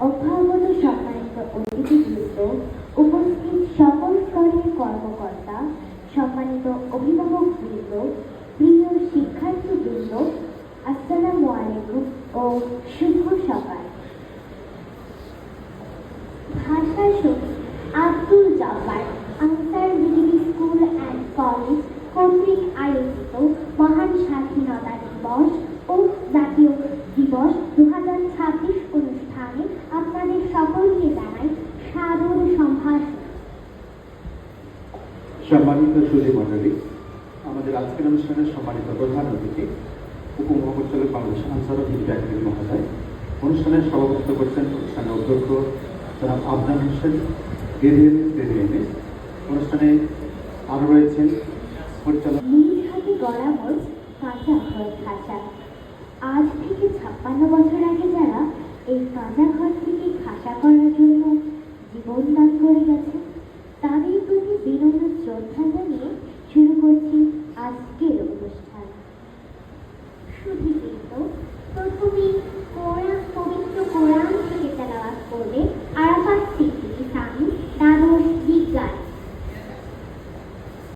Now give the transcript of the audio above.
অভ্যাগত সম্মানিত অতিথিবৃন্দ, উপস্থিত সকল স্তরের কর্মকর্তা, সম্মানিত অভিভাবকবৃন্দ, প্রিয় শিক্ষার্থীবৃন্দ, আসসালামু আলাইকুম ও শুভ সকাল। ভাষা শহীদ Abdul Jabbar Ansar middle school and college কর্তৃক আয়োজিত মহান স্বাধীনতা দিবস ও জাতীয় দিবস 2026 অনুষ্ঠানে আপনাদের সকলকে জানাই সাদর সম্ভাষণ। সম্মানিত সুধী মণ্ডলী, আমাদের আজকের অনুষ্ঠানের সম্মানিত প্রধান অতিথি উপমহাপরিচালক বাংলাদেশ আনসার হিন্দি একাডেমি মহোদয়, অনুষ্ঠানের সভাপতিত্ব করছেন প্রতিষ্ঠানের অধ্যক্ষ জনাব আফজাল হোসেন DDMS। অনুষ্ঠানে আরও রয়েছেন পরিচালক নিজ হাতে গড়া মোট কাঁচা ঘর খাসা। আজ থেকে 56 বছর আগে যারা এই কাঁচা ঘর থেকে খাসা করার জন্য জীবন দান করে গেছে, তাদের প্রতি বিনম্র শ্রদ্ধা জানিয়ে শুরু করছি আজকের অনুষ্ঠান। সুধীবৃন্দ, প্রথমেই